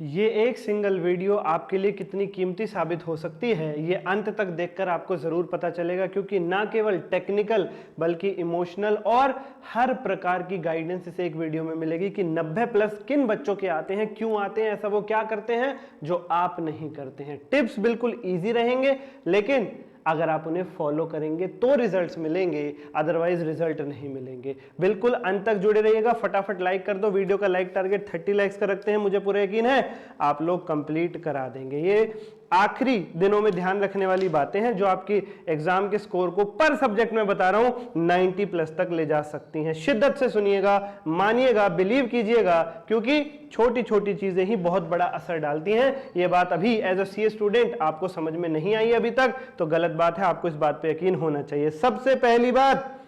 ये एक single video आपके लिए कितनी कीमती साबित हो सकती है ये अंत तक देखकर आपको जरूर पता चलेगा, क्योंकि ना केवल टेक्निकल बल्कि इमोशनल और हर प्रकार की गाइडेंस इस एक वीडियो में मिलेगी कि 90 प्लस किन बच्चों के आते हैं, क्यों आते हैं, ऐसा वो क्या करते हैं जो आप नहीं करते हैं। टिप्स बिल्कुल ईजी रहेंगे, लेकिन अगर आप उन्हें फॉलो करेंगे तो रिजल्ट्स मिलेंगे, अदरवाइज रिजल्ट नहीं मिलेंगे। बिल्कुल अंत तक जुड़े रहिएगा। फटाफट लाइक कर दो, वीडियो का लाइक टारगेट 30 लाइक्स का रखते हैं, मुझे पूरा यकीन है आप लोग कंप्लीट करा देंगे। ये आखिरी दिनों में ध्यान रखने वाली बातें हैं जो आपकी एग्जाम के स्कोर को पर सब्जेक्ट में बता रहा हूं 90 प्लस तक ले जा सकती हैं। शिद्दत से सुनिएगा, मानिएगा, बिलीव कीजिएगा, क्योंकि छोटी छोटी चीजें ही बहुत बड़ा असर डालती हैं। ये बात अभी एज अ सीए स्टूडेंट आपको समझ में नहीं आई अभी तक तो गलत बात है, आपको इस बात पे यकीन होना चाहिए। सबसे पहली बात,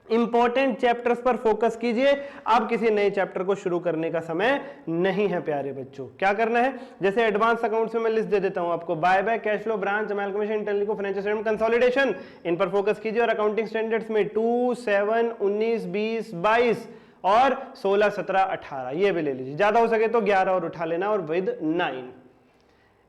इंपॉर्टेंट चैप्टर्स पर फोकस कीजिए। अब किसी नए चैप्टर को शुरू करने का समय नहीं है प्यारे बच्चों। क्या करना है, जैसे एडवांस अकाउंट्स में मैं लिस्ट दे देता हूं आपको, buy back, cash flow, branch, amalgamation, interlink, financial statement, consolidation, इन पर फोकस कीजिए। और अकाउंटिंग स्टैंडर्ड्स में 2, 7, 19, 20, 22 और 16, 17, 18 ये भी ले लीजिए। ज्यादा हो सके तो 11 और उठा लेना और विद 9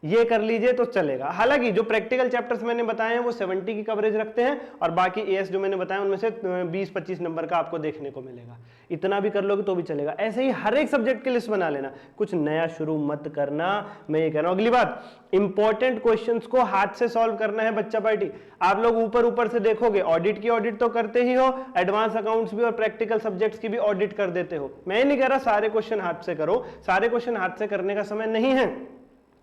ये कर लीजिए तो चलेगा। हालांकि जो प्रैक्टिकल चैप्टर्स मैंने बताए हैं वो 70 की कवरेज रखते हैं और बाकी एएस जो मैंने बताया उनमें से 20-25 नंबर का आपको देखने को मिलेगा। इतना भी कर लोगे तो भी चलेगा। ऐसे ही हर एक सब्जेक्ट की लिस्ट बना लेना, कुछ नया शुरू मत करना, मैं ये कह रहा हूं। अगली बात, इंपॉर्टेंट क्वेश्चंस को हाथ से सॉल्व करना है बच्चा पार्टी। आप लोग ऊपर ऊपर से देखोगे, ऑडिट की ऑडिट तो करते ही हो, एडवांस अकाउंट्स भी और प्रैक्टिकल सब्जेक्ट्स की भी ऑडिट कर देते हो। मैं नहीं कह रहा सारे क्वेश्चन हाथ से करो, सारे क्वेश्चन हाथ से करने का समय नहीं है।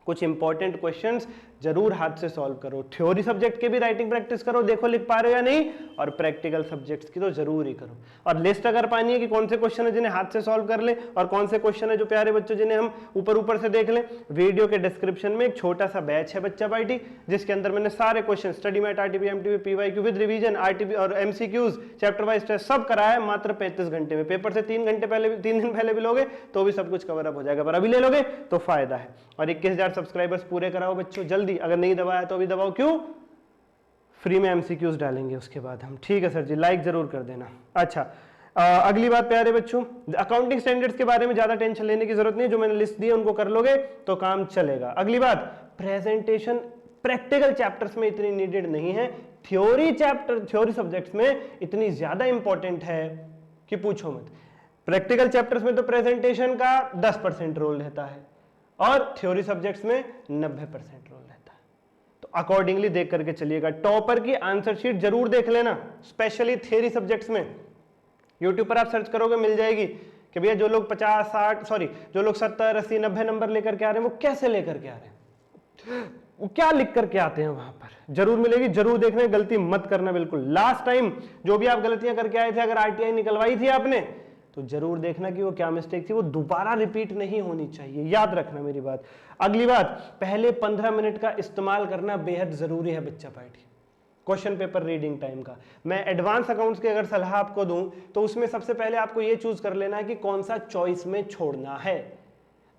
कुछ इंपॉर्टेंट क्वेश्चंस जरूर हाथ से सॉल्व करो। थ्योरी सब्जेक्ट के भी राइटिंग प्रैक्टिस करो, देखो लिख पा रहे हो या नहीं, और प्रैक्टिकल सब्जेक्ट्स की तो जरूर ही करो। और लिस्ट अगर पानी है कि कौन से क्वेश्चन है जिन्हें हाथ से सॉल्व कर ले और कौन से क्वेश्चन है जो प्यारे बच्चों जिन्हें हम ऊपर ऊपर से देख लें, वीडियो के डिस्क्रिप्शन में एक छोटा सा बैच है बच्चा पार्टी, जिसके अंदर मैंने सारे question study mat, RTP, MTP, PYQ with revision, RTP और एमसीक्यूज, चैप्टर वाइज टेस्ट सब कराया है मात्र 35 घंटे में। पेपर से 3 घंटे पहले, 3 दिन पहले भी लोगे तो भी सब कुछ कवर अप हो जाएगा, पर अभी ले लोगे तो फायदा है। और 21,000 सब्सक्राइबर्स पूरे कराओ बच्चों जल्दी, अगर नहीं दबाया तो अभी दबाओ। क्यों? फ्री में एमसीक्यूज डालेंगे उसके बाद हम। ठीक है सर जी, लाइक जरूर कर देना। अच्छा, अगली बात प्यारे बच्चों, अकाउंटिंग स्टैंडर्ड्स के बारे में ज्यादा टेंशन लेने की जरूरत नहीं, जो मैंने लिस्ट दी है उनको कर लोगे तो काम चलेगा। अगली बात, प्रेजेंटेशन प्रैक्टिकल चैप्टर्स में इतनी नीडेड नहीं है, थ्योरी सब्जेक्ट्स में इतनी ज्यादा इंपॉर्टेंट है कि पूछो मत। प्रैक्टिकल चैप्टर्स में तो प्रेजेंटेशन का 10% रोल रहता है और थ्योरी सब्जेक्ट्स में 90% रोल रहता है, तो अकॉर्डिंगली देख करके चलिएगा। टॉपर की आंसर शीट जरूर देख लेना, स्पेशली थ्योरी सब्जेक्ट्स में। यूट्यूब पर आप सर्च करोगे मिल जाएगी कि भैया जो लोग 70, 80, 90 नंबर लेकर के आ रहे हैं वो कैसे लेकर के आ रहे हैं, वो क्या लिख करके आते हैं, वहां पर जरूर मिलेगी, जरूर देखना, गलती मत करना बिल्कुल। लास्ट टाइम जो भी आप गलतियां करके आए थे, अगर आरटीआई निकलवाई थी आपने तो जरूर देखना कि वो क्या मिस्टेक थी, वो दोबारा रिपीट नहीं होनी चाहिए, याद रखना मेरी बात। अगली बात, पहले 15 मिनट का इस्तेमाल करना बेहद जरूरी है बच्चा party question paper reading time का। मैं एडवांस अकाउंट्स की अगर सलाह आपको दूं तो उसमें सबसे पहले आपको ये चूज कर लेना है कि कौन सा चॉइस में छोड़ना है,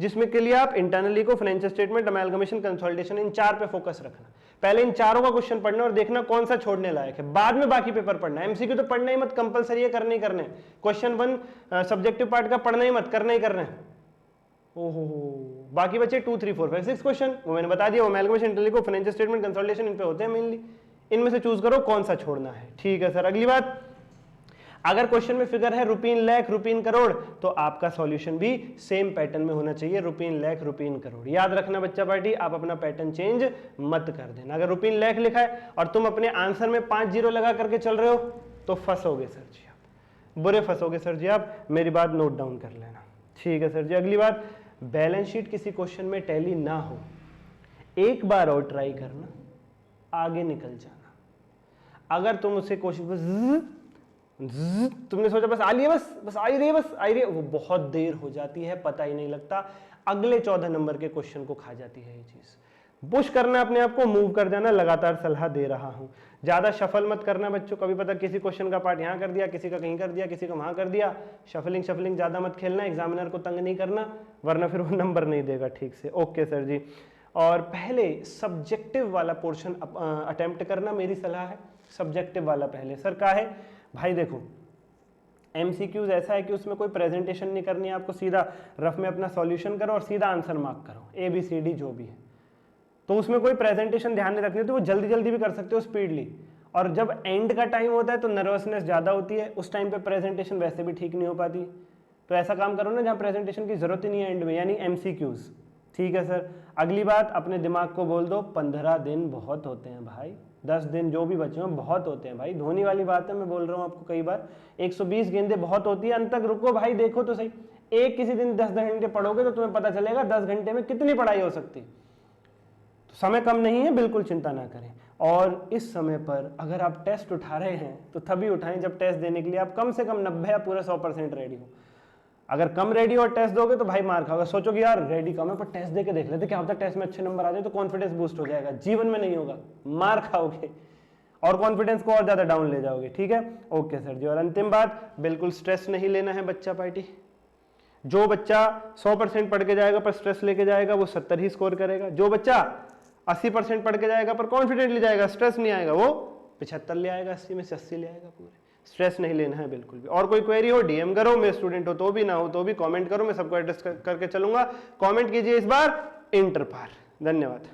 जिसमें के लिए आप इंटरनली को, फाइनेंशियल स्टेटमेंट, अमैल्गमेशन, कंसोलिडेशन, इन 4 पे फोकस रखना। पहले इन चारों का क्वेश्चन पढ़ना और देखना कौन सा छोड़ने लायक है, बाद में बाकी पेपर पढ़ना है। एमसीक्यू तो पढ़ना ही मत, कंपलसरी है, करने ही करने। क्वेश्चन 1 सब्जेक्टिव पार्ट का पढ़ना ही मत, करना ही करना है। ओहो, बाकी बचे 2, 3, 4, 5, 6 क्वेश्चन, वो मैंने बता दिया। अमैल्गमेशन, इंटरलिंक, फाइनेंशियल स्टेटमेंट, कंसोलिडेशन इन पे होते हैं मेनली, इनमें से चूज करो कौन सा छोड़ना है। ठीक है सर। अगली बात, अगर क्वेश्चन में फिगर है रुपीन लाख, रुपीन करोड़, तो आपका सॉल्यूशन भी सेम पैटर्न में होना चाहिए, रुपीन लाख, रुपीन करोड़। याद रखना बच्चा पार्टी, आप अपना पैटर्न चेंज मत कर देना। अगर रुपीन लाख लिखा है और तुम अपने आंसर में 5 जीरो लगा करके चल रहे हो तो फंसोगे सर जी, आप बुरे फंसोगे सर जी, आप मेरी बात नोट डाउन कर लेना। ठीक है सर जी। अगली बात, बैलेंस शीट किसी क्वेश्चन में टैली ना हो, एक बार और ट्राई करना, आगे निकल जाना। अगर तुम उसे कोशिश तुमने सोचा बस आ रही है, बस आ ही रही है, बस आ ही रही है, वो बहुत देर हो जाती है, पता ही नहीं लगता, अगले 14 नंबर के क्वेश्चन को खा जाती है ये चीज। पुश करना अपने आप को, मूव कर जाना, लगातार सलाह दे रहा हूं। ज्यादा शफल मत करना बच्चों, कभी पता किसी क्वेश्चन का पार्ट यहां कर दिया, किसी का कहीं कर दिया, किसी का वहां कर दिया। शफलिंग ज्यादा मत खेलना, एग्जामिनर को तंग नहीं करना, वरना फिर वो नंबर नहीं देगा ठीक से। ओके सर जी। और पहले सब्जेक्टिव वाला पोर्शन अटेम्प्ट करना, मेरी सलाह है सब्जेक्टिव वाला पहले। सर क्या है भाई, देखो एमसीक्यूज ऐसा है कि उसमें कोई प्रेजेंटेशन नहीं करनी है आपको, सीधा रफ में अपना सॉल्यूशन करो और सीधा आंसर मार्क करो, ABCD जो भी है, तो उसमें कोई प्रेजेंटेशन ध्यान नहीं रखनी होती, वो जल्दी जल्दी भी कर सकते हो स्पीडली। और जब एंड का टाइम होता है तो नर्वसनेस ज़्यादा होती है, उस टाइम पे प्रेजेंटेशन वैसे भी ठीक नहीं हो पाती। तो ऐसा काम करो ना जहाँ प्रेजेंटेशन की जरूरत ही नहीं है एंड में, यानी MCQs। ठीक है सर। अगली बात, अपने दिमाग को बोल दो 15 दिन बहुत होते हैं भाई, 10 दिन जो भी बचे हैं बहुत होते हैं भाई। धोनी वाली बात है, मैं बोल रहा हूँ आपको कई बार, 120 गेंदें बहुत होती है। अंत तक रुको भाई, देखो तो सही, एक किसी दिन 10 घंटे पढ़ोगे तो तुम्हें पता चलेगा 10 घंटे में कितनी पढ़ाई हो सकती है। तो समय कम नहीं है, बिल्कुल चिंता ना करें। और इस समय पर अगर आप टेस्ट उठा रहे हैं तो तभी उठाएं जब टेस्ट देने के लिए आप कम से कम 90 या पूरा 100% रेडी हो। अगर कम रेडी और टेस्ट दोगे तो भाई मार खाओगे। सोचो कि यार रेडी कम है पर टेस्ट दे के देख लेते, क्या होता है टेस्ट में अच्छे नंबर आ जाए तो कॉन्फिडेंस बूस्ट हो जाएगा। जीवन में नहीं होगा, मार खाओगे और कॉन्फिडेंस को और ज्यादा डाउन ले जाओगे। ठीक है, ओके सर जी। और अंतिम बात, बिल्कुल स्ट्रेस नहीं लेना है बच्चा पार्टी। जो बच्चा 100% पढ़ के जाएगा पर स्ट्रेस लेके जाएगा वो 70 ही स्कोर करेगा। जो बच्चा 80% पढ़ के जाएगा पर कॉन्फिडेंटली जाएगा, स्ट्रेस नहीं आएगा, वो 75 ले आएगा, 80 में से 80 ले आएगा पूरे। स्ट्रेस नहीं लेना है बिल्कुल भी। और कोई क्वेरी हो DM करो, मेरे स्टूडेंट हो तो भी ना हो तो भी कमेंट करो, मैं सबको एड्रेस करके चलूंगा। कमेंट कीजिए इस बार इंटर पार। धन्यवाद।